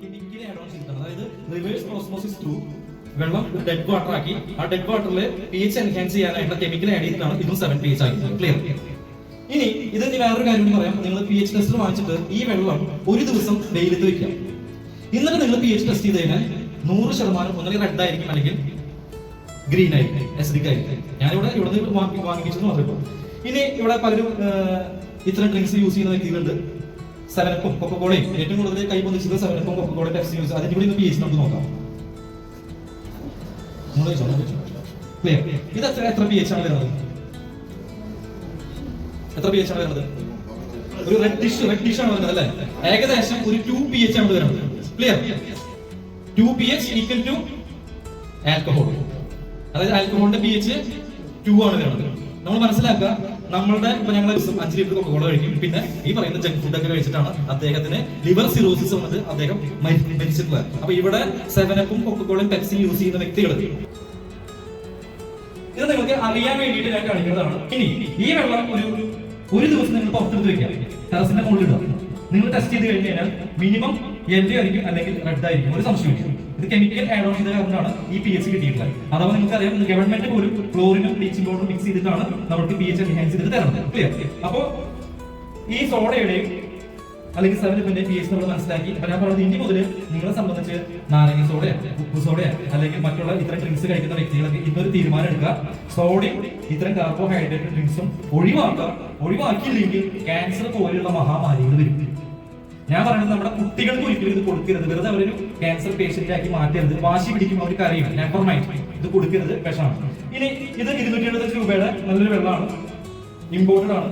Chemically add on ചെയ്തിട്ടാണ്. അതായത് reverse osmosis through വെള്ളം ഡെഡ് വാട്ടർ ആക്കി ആ ഡെഡ് വാട്ടറിൽ pH എൻഹാൻസ് ചെയ്യാനായിട്ടുള്ള കെമിക്കൽ ആഡ് ചെയ്തിട്ടാണ് ഇതും 7 pH ആക്കി. ക്ലിയർ? ഇനി ഇത് വേറൊരു കാര്യം കൂടി പറയാം. നിങ്ങൾ pH ടെസ്റ്റർ വാങ്ങിച്ചിട്ട് ഈ വെള്ളം ഒരു ദിവസം വെയിലത്ത് വെക്കാം. എന്നിട്ട് നിങ്ങൾ pH ടെസ്റ്റ് ചെയ്ത് കഴിഞ്ഞാൽ 100% ഒന്നുകിൽ റെഡ് ആയിരിക്കും അല്ലെങ്കിൽ ഗ്രീൻ ആയിരിക്കും, അസിഡിക് ആയിരിക്കും. ഞാനിവിടെ ഇവിടെ വാങ്ങിച്ചെന്ന് പറഞ്ഞപ്പോൾ ഇനി ഇവിടെ പലരും ഇത്തരം ഡ്രിങ്ക്സ് യൂസ് ചെയ്യുന്ന വ്യക്തികളുണ്ട്. 7-Up കൊക്കക്കോളയും ഏറ്റവും കൂടുതൽ കൈ പൊന്നിച്ചത് 7-Up കൊക്കക്കോളയും പെപ്സി യൂസ്. അതിന്റെ കൂടി pH നമുക്ക് നോക്കാം. ക്ലിയർ? ഇത് എത്ര pH ആണ് വരുന്നത്? എത്ര pH ആണ് വരുന്നത്? ഒരു റെഡിഷ് ആണ് വരുന്നത് അല്ലേ? ഏകദേശം ഒരു 2 pH ആണ് വരുന്നത്. Clear? 2 pH equal to alcohol. അതായത് ആൽക്കഹോളിന്റെ pH 2 ആണ് വരുന്നത്. നമ്മൾ മനസ്സിലാക്കുക, നമ്മളുടെ ഇപ്പൊ ഞങ്ങൾ 5 ലിറ്റർ കൊക്കക്കോള കഴിക്കും, പിന്നെ ഈ പറയുന്ന ജങ്ക് ഫുഡ് ഒക്കെ കഴിച്ചിട്ടാണ് അദ്ദേഹത്തിന് ലിവർ സിറോസിസ് വന്നത്, അദ്ദേഹം മരിച്ചിട്ടുള്ളത്. അപ്പൊ ഇവിടെ 7-Up കൊക്കക്കോളയും പെപ്സി യൂസ് ചെയ്യുന്ന വ്യക്തികൾ, ഇത് നിങ്ങൾക്ക് അറിയാൻ വേണ്ടിയിട്ട് ഞാൻ കാണിക്കുന്നതാണ്. ഇനി ഈ വെള്ളം ഒരു ദിവസം നിങ്ങൾ പുറത്തെടുത്ത് വെക്കാം, ടെറസിന്റെ മുകളിൽ ഇടുക. നിങ്ങൾ ടെസ്റ്റ് ചെയ്ത് കഴിഞ്ഞ് കഴിഞ്ഞാൽ മിനിമം യെല്ലോ ആയിരിക്കും അല്ലെങ്കിൽ റെഡ് ആയിരിക്കും, ഒരു സംശയമില്ല. ഇത് കെമിക്കൽ ആഡ് ഓൺ ചെയ്ത കാരണമാണ് ഈ pH കിട്ടിയിട്ടുള്ളത്. അഥവാ നിങ്ങൾക്ക് അറിയാം, ഗവൺമെന്റ് പോലും ക്ലോറിനും ബ്ലീച്ചിങ് പൗഡറും മിക്സ് ചെയ്തിട്ടാണ് നമുക്ക് pH എൻഹാൻസ് ചെയ്ത് തരുന്നത്. ക്ലിയർ? അപ്പോ ഈ സോഡയുടെയും അല്ലെങ്കിൽ 7-Upന്റെ pH നമ്മൾ മനസ്സിലാക്കി. അപ്പൊ ഞാൻ പറഞ്ഞത് ഇനി മുതൽ നിങ്ങളെ സംബന്ധിച്ച് നാരങ്ങ സോഡയോ ഉപ്പ് സോഡയോ അല്ലെങ്കിൽ മറ്റുള്ള ഇത്തരം ഡ്രിങ്ക്സ് കഴിക്കുന്ന വ്യക്തികൾക്ക് ഇന്നൊരു തീരുമാനം എടുക്കുക. സോഡയും ഇത്തരം കാർബോഹൈഡ്രേറ്റ് ഡ്രിങ്ക്സും ഒഴിവാക്കിയില്ലെങ്കിൽ ക്യാൻസർ പോലെയുള്ള മഹാമാരികൾ വരും. ഞാൻ പറയുന്നത് നമ്മുടെ കുട്ടികൾക്ക് ഒരിക്കലും ഇത് കൊടുക്കരുത്. വെറുതെ അവരൊരു ക്യാൻസർ പേഷ്യന്റ് ആക്കി മാറ്റരുത്. വാശി പിടിക്കുമ്പോൾ അവർ കരയും. നെവർ മൈൻഡ്, ഇത് കൊടുക്കരുത്, വിഷമാണ്. ഇനി ഇത് 275 രൂപയുടെ നല്ലൊരു വെള്ളമാണ്, ഇമ്പോർട്ടഡ് ആണ്.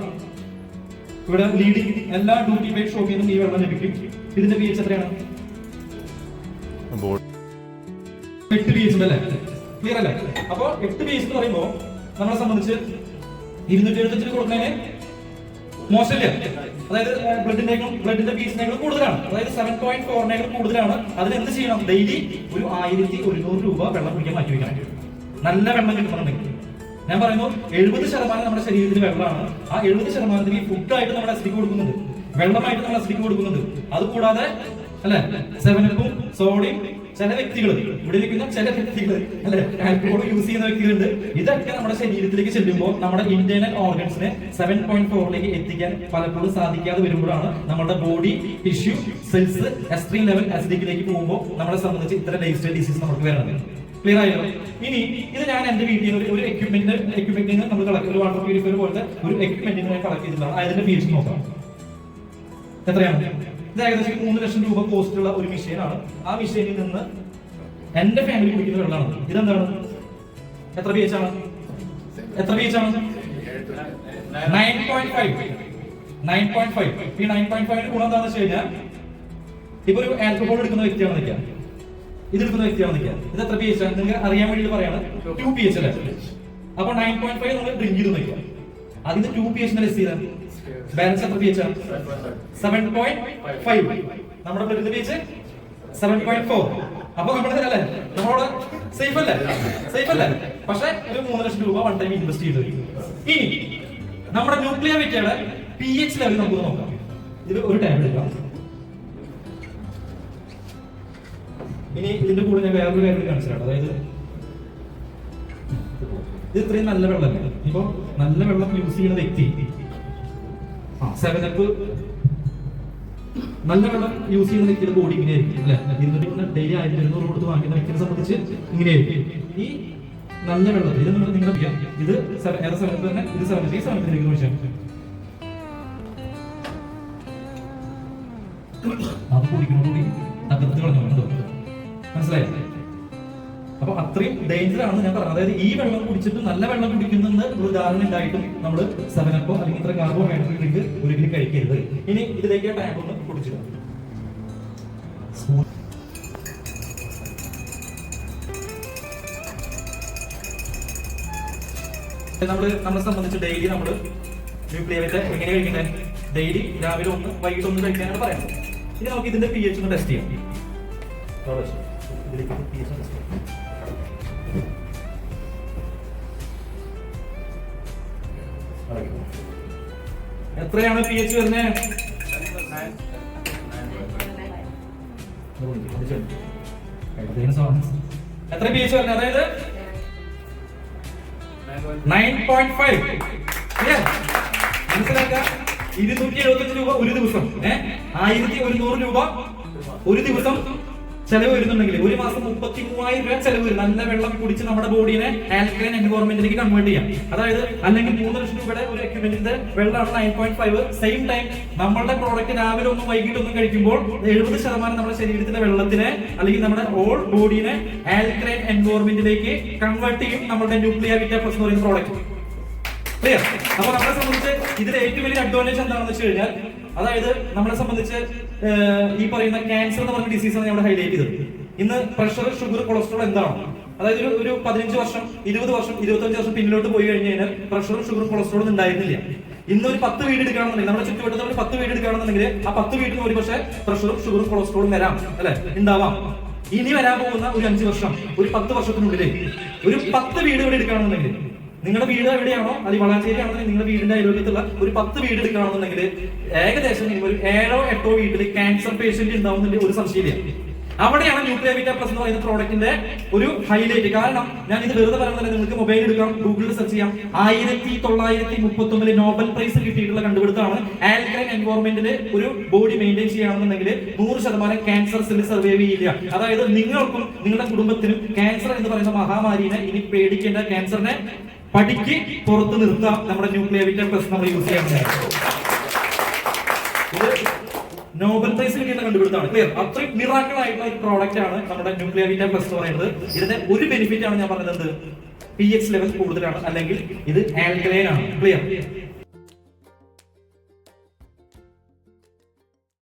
ഇവിടെ ലീഡിംഗ് എല്ലാ ഡ്യൂട്ടി പെയ്ഡ് ഷോപ്പിൽ നിന്നും ഈ വെള്ളം ലഭിക്കും. ഇതിന്റെ pH എത്രയാണ്? 8 pH ഉണ്ടല്ലേ? ക്ലിയർ അല്ലേ? അപ്പൊ 8 pH എന്ന് പറയുമ്പോൾ നമ്മളെ സംബന്ധിച്ച് 275 കൊടുക്കുന്നതിന് മോശമില്ല. അതായത് ബ്ലഡിന്റെ പീസിനേക്കാൾ കൂടുതലാണ്. അതായത് 7.4 കൂടുതലാണ്. അതിന് എന്ത് ചെയ്യണം? ഡെയിലി ഒരു 1100 രൂപ വെള്ളം കുടിക്കാൻ മാറ്റി വെക്കാൻ. നല്ല വെള്ളം കിട്ടുന്നുണ്ടെങ്കിൽ ഞാൻ പറയുന്നു 70% നമ്മുടെ ശരീരത്തിൽ വെള്ളമാണ്. ആ 70% ഈ ഫുഡായിട്ട് നമ്മൾ അസിഡിക് കൊടുക്കുന്നുണ്ട്, വെള്ളമായിട്ട് നമ്മൾ അസിഡിക് കൊടുക്കുന്നുണ്ട്. അതുകൂടാതെ അല്ലെ 7-Upഉം സോഡയും ചില വ്യക്തികൾ, ഇവിടെ ഇരിക്കുന്ന ചില വ്യക്തികൾ അല്ലെ ആൽക്കഹോൾ യൂസ് ചെയ്യുന്ന വ്യക്തികളുണ്ട്. ഇതൊക്കെ നമ്മുടെ ശരീരത്തിലേക്ക് ചെല്ലുമ്പോൾ നമ്മുടെ ഇന്റേണൽ ഓർഗൻസിനെ 7.4 എത്തിക്കാൻ പലപ്പോഴും സാധിക്കാതെ വരുമ്പോഴാണ് നമ്മുടെ body tissue cells extreme level അസിഡിക്കിലേക്ക് പോകുമ്പോൾ നമ്മളെ സംബന്ധിച്ച് ഇത്തരം ലൈഫ് സ്റ്റൈൽ ഡിസീസ് നമുക്ക് വരുന്നത്. ക്ലിയർ ആയല്ലോ? ഇനി ഇത് ഞാൻ എന്റെ വീട്ടിൽ ഒരു എക്യുപ്മെന്റിന് നമ്മൾ കളക്ട്, ഒരു വാട്ടർ പ്യൂരിഫയർ പോലത്തെ ഒരു എക്യുപ്മെന്റിന് ഞാൻ കളക്ട് ചെയ്തിട്ടാണ്. അതിന്റെ pH നോക്കാം എത്രയാണ്. ഇത് ഏകദേശം 3 ലക്ഷം രൂപ കോസ്റ്റ് ഉള്ള ഒരു മെഷീനാണ്. ആ മെഷീനിൽ നിന്ന് എന്റെ ഫാമിലി കുടിക്കുന്ന വെള്ളമാണ്. ഇതെന്താണ്? എത്ര pH ആണ്? എത്ര pH ആണ്? 9.5. ഈ 9.5 ഗുണം എന്താണെന്ന് വെച്ച് കഴിഞ്ഞാൽ, ഇപ്പൊ ഒരു ആൽക്കഹോൾ എടുക്കുന്ന വ്യക്തിയാണെന്ന് വെക്കാം, ഇത് എടുക്കുന്ന വ്യക്തിയാണെന്ന് വെക്കാം, ഇത് എത്ര pH ആണ് നിങ്ങൾക്ക് അറിയാൻ വേണ്ടിയിട്ട് പറയാണ്. 2 pH അല്ലേ? അപ്പൊ 9.5 നമ്മൾ ഡ്രിങ്ക് ചെയ്ത് വെക്കാം. അതിന് 2 pH ലെസ് ചെയ്താൽ ബാലൻസ് എത്ര pH ആണ്? 7.5. നമ്മുടെ ബ്ലഡിന്റെ pH 7.4. അപ്പൊ നമ്മുടെ അല്ലേ, നമ്മളോട് സേഫ് അല്ലേ? പക്ഷെ ഒരു 3 ലക്ഷം രൂപ വൺ ടൈം ഇൻവെസ്റ്റ് ചെയ്ത്. ഇനി നമ്മുടെ ന്യൂക്ലിയർ വെറ്റയുടെ pH ലെവൽ നമുക്ക് നോക്കാം. ഇത് ഒരു ടാബ് എടുക്കാം. ഇനി ഇതിന്റെ കൂടെ ഞാൻ വേറൊരു കാര്യം കാണിച്ചിട്ടുണ്ട്. അതായത് ഇത് ഇത്രയും നല്ല വെള്ളമല്ലേ? ഇപ്പൊ നല്ല വെള്ളം യൂസ് ചെയ്യുന്ന വ്യക്തി 7-Up നല്ല വെള്ളം യൂസ് ചെയ്യുന്ന വ്യക്തിയുടെ ബോഡി ഇങ്ങനെയായിരിക്കും അല്ലെ? 200 ഡെയിലി 1200 കൊടുത്ത് വാങ്ങിക്കുന്ന വ്യക്തിയെ സംബന്ധിച്ച് ഇങ്ങനെയായിരിക്കും. ഈ നല്ല വെള്ളം ഇത് നിങ്ങൾ അറിയാം, ഇത് 7-Up തന്നെ, ഇത് 7-Up വിഷയം. അത് കുടിക്കണോടുകൂടി തകർത്ത് കളഞ്ഞോ, മനസ്സിലായോ? അപ്പൊ അത്രയും ഡേഞ്ചർ ആണ് ഞാൻ പറഞ്ഞത്. അതായത് ഈ വെള്ളം കുടിച്ചിട്ട് നല്ല വെള്ളം കുടിക്കുന്നുണ്ട് ഒരു ധാരണ ഉണ്ടായിട്ടും നമ്മൾ 7-Up അല്ലെങ്കിൽ ഇത്ര കാർബോഹൈഡ്രേറ്റ് ഡ്രിങ്ക് ഒരിക്കലും കഴിക്കരുത്. ഇനി ഇതിലേക്ക് ടാങ്ക് ഒന്ന് കുടിച്ചിടാം. നമ്മളെ സംബന്ധിച്ച് ഡെയിലി നമ്മൾ ന്യൂക്ലിയർ എങ്ങനെ കഴിക്കണ്ടേ? ഡെയിലി രാവിലെ 1 വൈകിട്ട് 1 കഴിക്കാനാണ് പറയുന്നത്. ഇനി നമുക്ക് ഇതിന്റെ pH ഒന്ന് ടെസ്റ്റ് ചെയ്യാം. എത്രയാണ് pH വരുന്നത്? എത്ര പി എച്ച് വരുന്നത്? അതായത് 9.5. മനസ്സിലാക്കുക. 275 രൂപ ഒരു ദിവസം, 1100 രൂപ ഒരു ദിവസം ചെലവ് വരുന്നുണ്ടെങ്കിൽ ഒരു മാസം 33,000 രൂപ ചെലവ് വരും. നല്ല വെള്ളം കുടിച്ച് നമ്മുടെ ബോഡിനെ ആൽക്കലൈൻ എൻവയോൺമെന്റിലേക്ക് കൺവേർട്ട് ചെയ്യാം. അതായത് അല്ലെങ്കിൽ 3 ലക്ഷം രൂപയുടെ ഒരു എക്യുപ്മെന്റിന്റെ വെള്ളമാണ് 9.5. സെയിം ടൈം നമ്മളുടെ പ്രോഡക്റ്റ് രാവിലെ ഒന്നും വൈകിട്ടൊന്നും കഴിക്കുമ്പോൾ 70% നമ്മുടെ ശരീരത്തിലെ വെള്ളത്തിനെ അല്ലെങ്കിൽ നമ്മുടെ ഓൾ ബോഡിനെ ആൽക്കലൈൻ എൻവയോൺമെന്റിലേക്ക് കൺവേർട്ട് ചെയ്യും നമ്മുടെ ന്യൂക്ലിയർ വിറ്റാ പ്ലസ് എന്ന് പറയുന്ന പ്രോഡക്റ്റ്. ക്ലിയർ? അപ്പൊ നമ്മളെ സംബന്ധിച്ച് ഇതിൽ ഏറ്റവും വലിയ അഡ്വാൻറ്റേജ് എന്താണെന്ന് വെച്ച് കഴിഞ്ഞാൽ, അതായത് നമ്മളെ സംബന്ധിച്ച് ഈ പറയുന്ന ക്യാൻസർ എന്ന് പറഞ്ഞ ഡിസീസാണ് നമ്മൾ ഹൈലൈറ്റ് ചെയ്തത്. ഇന്ന് പ്രഷർ, ഷുഗർ, കൊളസ്ട്രോൾ എന്താണ്? അതായത് ഒരു 15 വർഷം, 20 വർഷം, 25 വർഷം പിന്നിലോട്ട് പോയി കഴിഞ്ഞ് കഴിഞ്ഞാൽ പ്രഷറും ഷുഗറും കൊളസ്ട്രോളും ഉണ്ടായിരുന്നില്ല. ഇന്ന് ഒരു 10 വീട് എടുക്കുകയാണെന്നുണ്ടെങ്കിൽ, നമ്മുടെ ചുറ്റുവട്ടത്തിൽ ഒരു 10 വീട് എടുക്കുകയാണെന്നുണ്ടെങ്കിൽ ആ 10 വീട്ടിൽ ഒരു പക്ഷേ പ്രഷറും ഷുഗറും കൊളസ്ട്രോളും വരാം, അല്ലെ? ഉണ്ടാവാം. ഇനി വരാൻ പോകുന്ന ഒരു 5 വർഷം, ഒരു 10 വർഷത്തിനുള്ളിൽ ഒരു 10 വീട് ഇവിടെ എടുക്കുകയാണെന്നുണ്ടെങ്കിൽ, നിങ്ങളുടെ വീട് എവിടെയാണോ, അല്ലെങ്കിൽ വളാഞ്ചേരി ആണെന്നുണ്ടെങ്കിൽ നിങ്ങളുടെ വീടിന്റെ അയൽവക്കത്തുള്ള ഒരു 10 വീട് എടുക്കുകയാണെന്നുണ്ടെങ്കിൽ ഏകദേശം ഒരു 7-8 വീട്ടിൽ ക്യാൻസർ പേഷ്യന്റ് ഉണ്ടാവുന്നതിന്റെ ഒരു സംശയമില്ല. അവിടെയാണ് ന്യൂക്ലിയർ വിറ്റാ പ്ലസ് എന്ന് പറയുന്ന പ്രോഡക്റ്റിന്റെ ഒരു ഹൈലൈറ്റ്. കാരണം ഞാൻ ഇത് വെറുതെ പറയുന്നില്ല, നിങ്ങൾക്ക് മൊബൈൽ എടുക്കാം, ഗൂഗിളിൽ സെർച്ച് ചെയ്യാം. 1939 നോബൽ പ്രൈസ് കിട്ടിയിട്ടുള്ള കണ്ടുപിടുത്തമാണ് ആൽക്കലൈൻ എൻവയോൺമെന്റിൽ ഒരു ബോഡി മെയിൻറ്റെയിൻ ചെയ്യുകയാണെന്നുണ്ടെങ്കിൽ 100% ക്യാൻസർ സെൽ സർവൈവ് ചെയ്യില്ല. അതായത് നിങ്ങൾക്കും നിങ്ങളുടെ കുടുംബത്തിനും ക്യാൻസർ എന്ന് പറയുന്ന മഹാമാരിനെ ഇനി പേടിക്കേണ്ട, ക്യാൻസറിനെ പഠിക്ക് പുറത്ത് നിർത്താം നമ്മുടെ ന്യൂക്ലിയർ വിറ്റാ പ്ലസ് നമ്മൾ യൂസ് ചെയ്യാറുണ്ട്. ഇത് നോബൽ പ്രൈസ് കിട്ടിയ കണ്ടുപിടുത്തമാണ്. ക്ലിയർ? അത്രയും മിറാക്കിൾ ആയിട്ടുള്ള ഒരു പ്രോഡക്റ്റ് ആണ് നമ്മുടെ ന്യൂക്ലിയർ വിറ്റാ പ്ലസ് എന്ന് പറയുന്നത്. ഇതിന്റെ ഒരു ബെനിഫിറ്റ് ആണ് ഞാൻ പറഞ്ഞത്, pH ലെവൽ കൂടുതലാണ്, അല്ലെങ്കിൽ ഇത് ആൽക്കലൈൻ ആണ്. ക്ലിയർ?